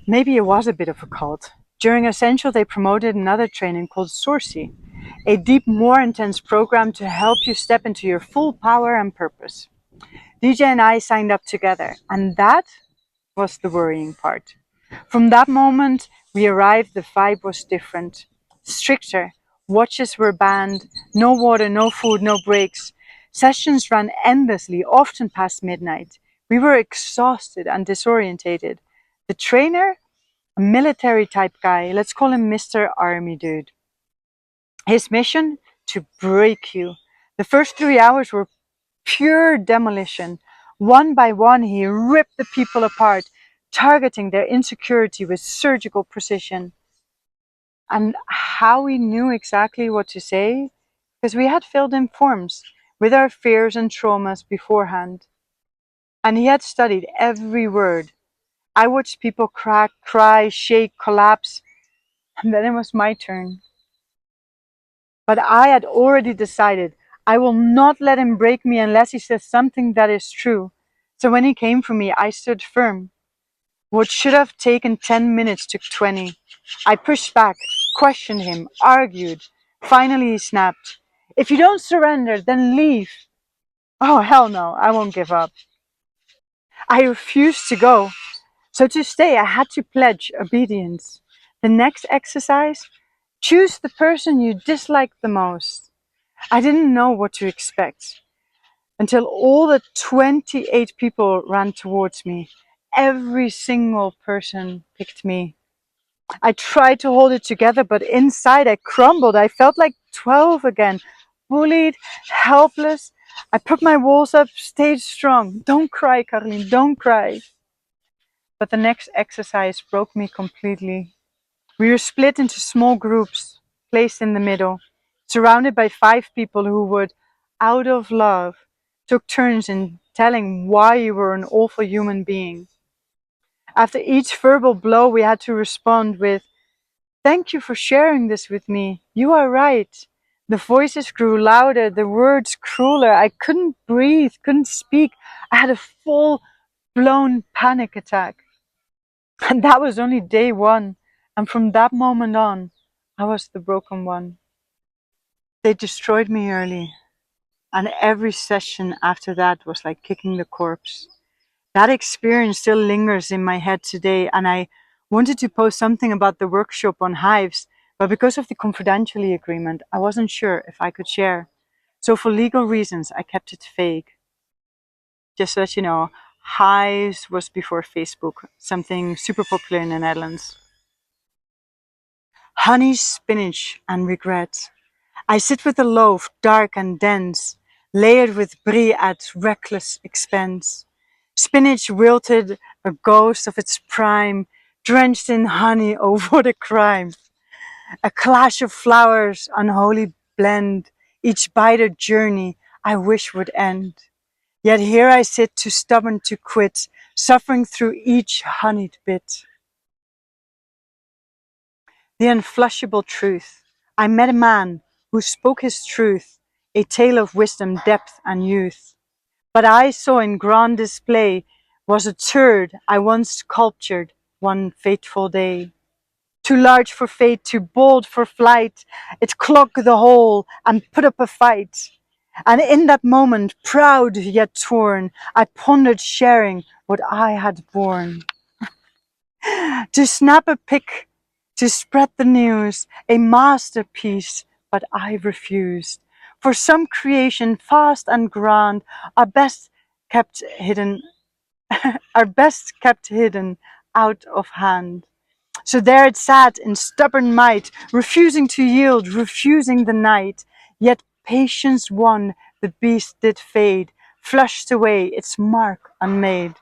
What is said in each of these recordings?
maybe it was a bit of a cult. During Essential, they promoted another training called Sourcey, a deep, more intense program to help you step into your full power and purpose. DJ and I signed up together, and that was the worrying part. From that moment we arrived, the vibe was different, stricter. Watches were banned, no water, no food, no breaks. Sessions ran endlessly, often past midnight. We were exhausted and disorientated. The trainer, a military type guy, let's call him Mr. Army Dude. His mission? To break you. The first 3 hours were pure demolition. One by one, he ripped the people apart, targeting their insecurity with surgical precision. And how we knew exactly what to say? Because we had filled in forms with our fears and traumas beforehand. And he had studied every word. I watched people crack, cry, shake, collapse, and then it was my turn. But I had already decided I will not let him break me unless he says something that is true. So when he came for me, I stood firm. What should have taken 10 minutes took 20. I pushed back, questioned him, argued. Finally he snapped. If you don't surrender, then leave. Oh, hell no, I won't give up. I refused to go. So to stay, I had to pledge obedience. The next exercise, choose the person you dislike the most. I didn't know what to expect until all the 28 people ran towards me. Every single person picked me. I tried to hold it together, but inside I crumbled. I felt like 12 again, bullied, helpless. I put my walls up, stayed strong. Don't cry, Caroline, don't cry. But the next exercise broke me completely. We were split into small groups, placed in the middle, surrounded by 5 people who would, out of love, took turns in telling why you were an awful human being. After each verbal blow, we had to respond with, "Thank you for sharing this with me. You are right." The voices grew louder, the words crueler. I couldn't breathe, couldn't speak. I had a full-blown panic attack. And that was only day 1. And from that moment on, I was the broken one. They destroyed me early. And every session after that was like kicking the corpse. That experience still lingers in my head today, and I wanted to post something about the workshop on hives, but because of the confidentiality agreement, I wasn't sure if I could share. So for legal reasons, I kept it vague. Just so that you know, hives was before Facebook, something super popular in the Netherlands. Honey, spinach, and regret. I sit with a loaf, dark and dense, layered with brie at reckless expense. Spinach wilted, a ghost of its prime, drenched in honey, oh what a crime. A clash of flowers, unholy blend, each bite a journey I wish would end. Yet here I sit, too stubborn to quit, suffering through each honeyed bit. The unflushable truth. I met a man who spoke his truth, a tale of wisdom, depth, and youth. But I saw in grand display was a turd I once sculptured one fateful day. Too large for fate, too bold for flight, it clogged the hole and put up a fight. And in that moment, proud yet torn, I pondered sharing what I had borne. To snap a pic, to spread the news, a masterpiece, but I refused. For some creation fast and grand are best kept hidden, are best kept hidden out of hand. So there it sat in stubborn might, refusing to yield, refusing the night. Yet patience won, the beast did fade, flushed away, its mark unmade.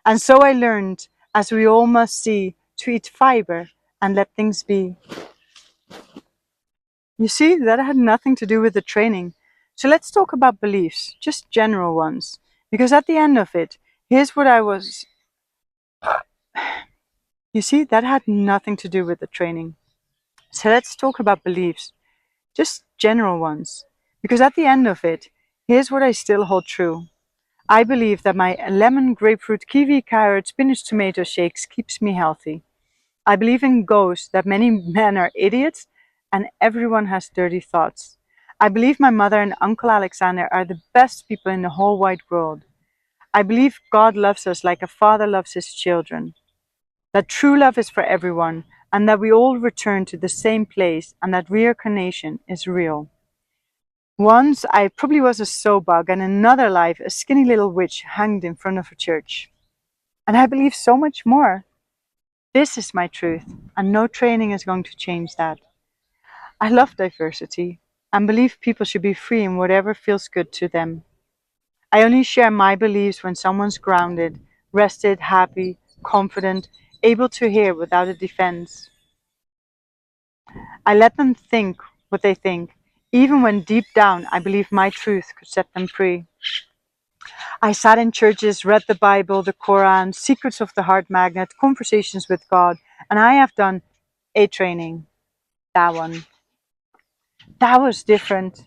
And so I learned, as we all must see, to eat fiber and let things be. You see, that had nothing to do with the training. So let's talk about beliefs, just general ones. Because at the end of it, here's what I was... You see, that had nothing to do with the training. So let's talk about beliefs, just general ones. Because at the end of it, here's what I still hold true. I believe that my lemon, grapefruit, kiwi, carrot, spinach, tomato shakes keeps me healthy. I believe in ghosts, that many men are idiots and everyone has dirty thoughts. I believe my mother and Uncle Alexander are the best people in the whole wide world. I believe God loves us like a father loves his children. That true love is for everyone and that we all return to the same place and that reincarnation is real. Once I probably was a soul bug and in another life a skinny little witch hanged in front of a church. And I believe so much more. This is my truth, and no training is going to change that. I love diversity and believe people should be free in whatever feels good to them. I only share my beliefs when someone's grounded, rested, happy, confident, able to hear without a defense. I let them think what they think, even when deep down I believe my truth could set them free. I sat in churches, read the Bible, the Quran, Secrets of the Heart Magnet, Conversations with God, and I have done a training. That one. That was different.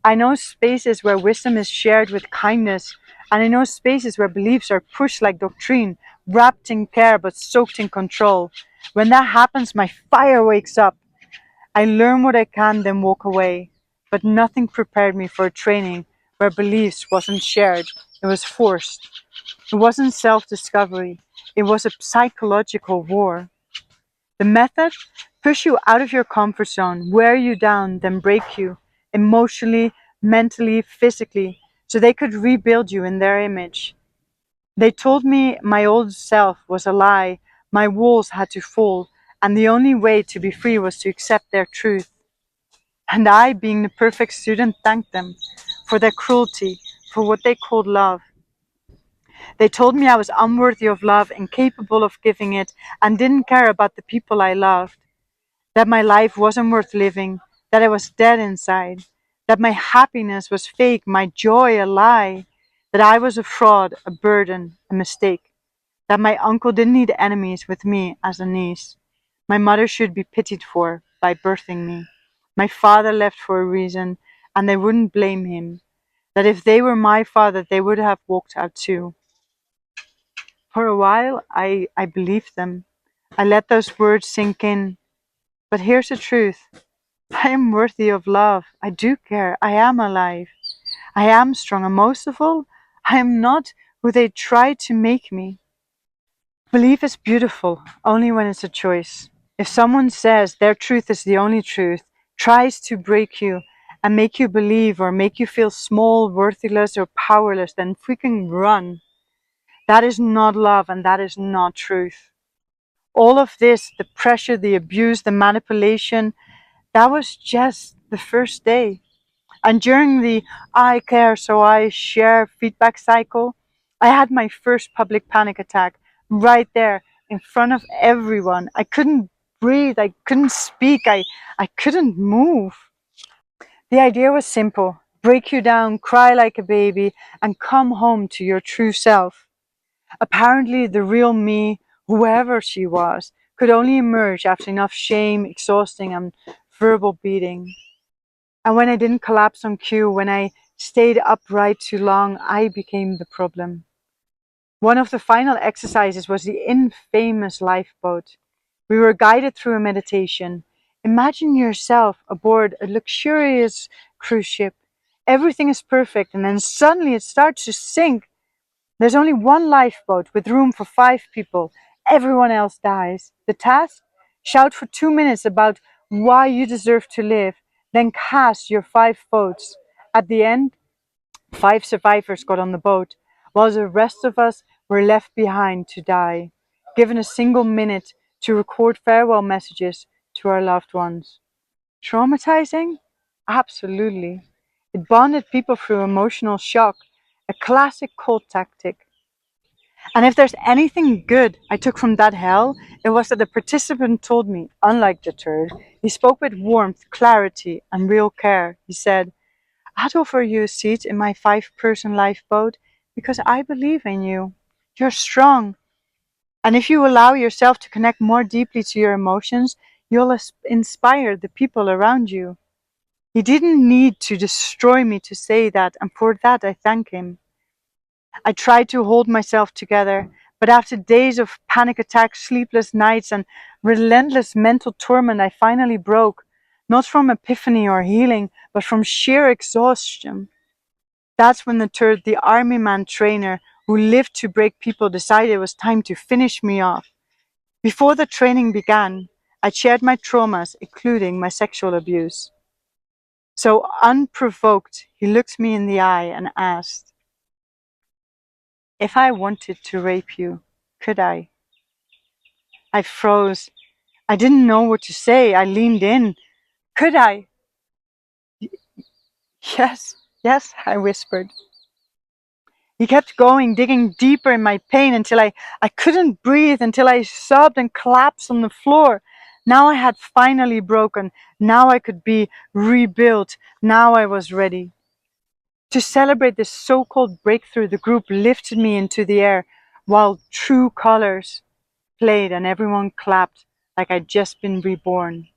I know spaces where wisdom is shared with kindness, and I know spaces where beliefs are pushed like doctrine, wrapped in care but soaked in control. When that happens, my fire wakes up. I learn what I can, then walk away. But nothing prepared me for a training where beliefs wasn't shared, it was forced. It wasn't self-discovery, it was a psychological war. The method? Push you out of your comfort zone, wear you down, then break you, emotionally, mentally, physically, so they could rebuild you in their image. They told me my old self was a lie, my walls had to fall, and the only way to be free was to accept their truth. And I, being the perfect student, thanked them for their cruelty, for what they called love. They told me I was unworthy of love, incapable of giving it, and didn't care about the people I loved. That my life wasn't worth living, that I was dead inside, that my happiness was fake, my joy a lie, that I was a fraud, a burden, a mistake, that my uncle didn't need enemies with me as a niece. My mother should be pitied for by birthing me. My father left for a reason, and they wouldn't blame him. That if they were my father, they would have walked out too. For a while, I believed them. I let those words sink in. But here's the truth. I am worthy of love. I do care. I am alive. I am strong. And most of all, I am not who they tried to make me. Belief is beautiful only when it's a choice. If someone says their truth is the only truth, tries to break you and make you believe or make you feel small, worthless, or powerless, then freaking run. That is not love and that is not truth. All of this, the pressure, the abuse, the manipulation, that was just the first day. And during the I care so I share feedback cycle, I had my first public panic attack right there in front of everyone. I couldn't breathe, I couldn't speak, I couldn't move. The idea was simple: break you down, cry like a baby, and come home to your true self. Apparently, the real me, whoever she was, could only emerge after enough shame, exhausting, and verbal beating. And when I didn't collapse on cue, when I stayed upright too long, I became the problem. One of the final exercises was the infamous lifeboat. We were guided through a meditation. Imagine yourself aboard a luxurious cruise ship. Everything is perfect, and then suddenly it starts to sink. There's only one lifeboat with room for 5 people. Everyone else dies. The task? Shout for 2 minutes about why you deserve to live, then cast your 5 votes. At the end, 5 survivors got on the boat, while the rest of us were left behind to die, given a single minute to record farewell messages to our loved ones. Traumatizing? Absolutely. It bonded people through emotional shock, a classic cult tactic. And if there's anything good I took from that hell, it was that the participant told me, unlike the turd, he spoke with warmth, clarity, and real care. He said, I'd offer you a seat in my 5-person lifeboat because I believe in you. You're strong. And if you allow yourself to connect more deeply to your emotions, you'll inspire the people around you. He didn't need to destroy me to say that, and for that I thank him. I tried to hold myself together, but after days of panic attacks, sleepless nights, and relentless mental torment, I finally broke, not from epiphany or healing, but from sheer exhaustion. That's when the army man trainer who lived to break people decided it was time to finish me off. Before the training began, I shared my traumas, including my sexual abuse. So unprovoked, he looked me in the eye and asked, if I wanted to rape you, could I? I froze. I didn't know what to say. I leaned in. Could I? Yes, yes, I whispered. He kept going, digging deeper in my pain until I couldn't breathe, until I sobbed and collapsed on the floor. Now I had finally broken. Now I could be rebuilt. Now I was ready. To celebrate this so-called breakthrough, the group lifted me into the air while true colors played and everyone clapped like I'd just been reborn.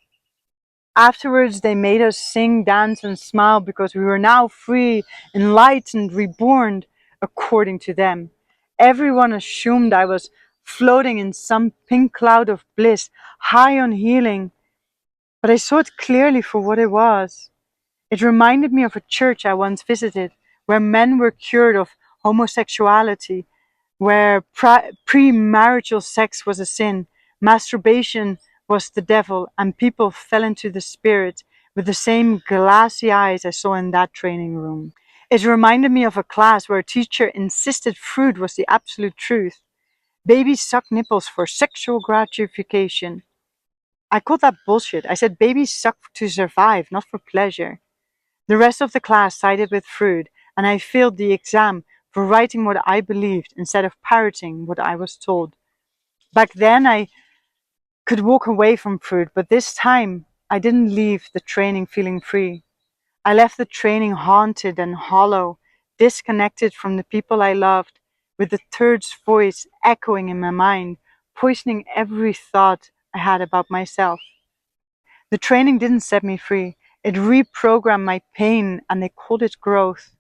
Afterwards, they made us sing, dance, and smile because we were now free, enlightened, reborn, according to them. Everyone assumed I was floating in some pink cloud of bliss, high on healing, but I saw it clearly for what it was. It reminded me of a church I once visited where men were cured of homosexuality, where premarital sex was a sin, masturbation was the devil, and people fell into the spirit with the same glassy eyes I saw in that training room. It reminded me of a class where a teacher insisted fruit was the absolute truth. Babies suck nipples for sexual gratification. I called that bullshit. I said babies suck to survive, not for pleasure. The rest of the class sided with Freud, and I failed the exam for writing what I believed instead of parroting what I was told. Back then, I could walk away from Freud, but this time, I didn't leave the training feeling free. I left the training haunted and hollow, disconnected from the people I loved, with the third's voice echoing in my mind, poisoning every thought I had about myself. The training didn't set me free. It reprogrammed my pain, and they called it growth.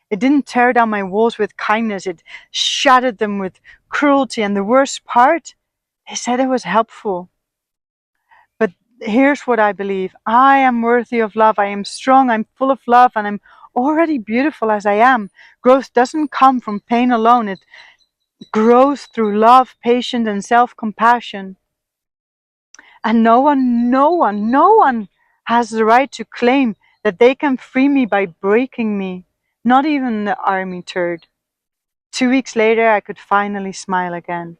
It didn't tear down my walls with kindness, it shattered them with cruelty, and the worst part, they said it was helpful. But here's what I believe. I am worthy of love. I am strong. I'm full of love, and I'm already beautiful as I am. Growth doesn't come from pain alone. It grows through love, patience, and self-compassion. And no one has the right to claim that they can free me by breaking me. Not even the army turd. 2 weeks later, I could finally smile again.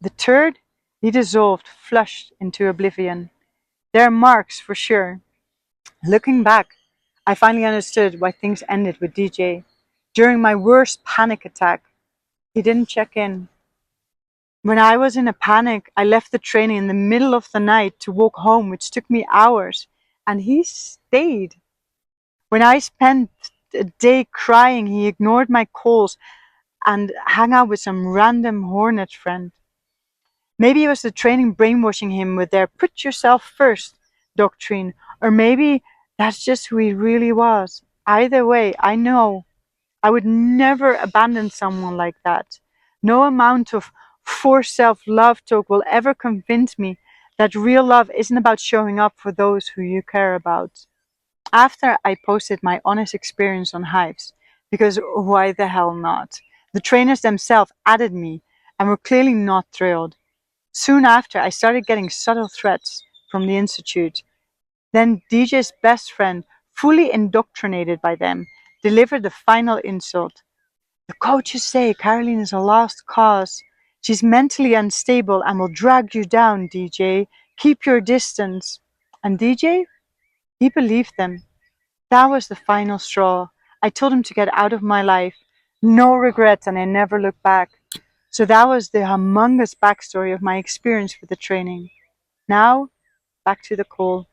The turd, he dissolved, flushed into oblivion. There are marks for sure. Looking back, I finally understood why things ended with DJ. During my worst panic attack, he didn't check in. When I was in a panic, I left the training in the middle of the night to walk home, which took me hours, and he stayed. When I spent a day crying, he ignored my calls and hung out with some random hornet friend. Maybe it was the training brainwashing him with their put yourself first doctrine, or maybe that's just who he really was. Either way, I know I would never abandon someone like that. No amount of forced self-love talk will ever convince me that real love isn't about showing up for those who you care about. After I posted my honest experience on Hives, because why the hell not? The trainers themselves added me and were clearly not thrilled. Soon after, I started getting subtle threats from the Institute. Then DJ's best friend, fully indoctrinated by them, delivered the final insult. The coaches say Caroline is a lost cause. She's mentally unstable and will drag you down, DJ. Keep your distance. And DJ? He believed them. That was the final straw. I told him to get out of my life. No regrets, and I never looked back. So that was the humongous backstory of my experience with the training. Now, back to the call.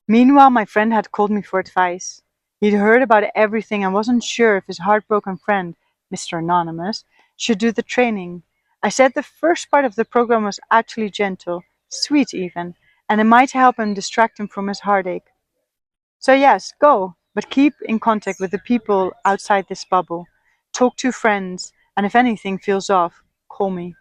Meanwhile, my friend had called me for advice. He'd heard about everything and wasn't sure if his heartbroken friend, Mr. Anonymous, should do the training. I said the first part of the program was actually gentle, sweet even, and it might help him distract him from his heartache. So yes, go, but keep in contact with the people outside this bubble. talk to friends, and if anything feels off, call me.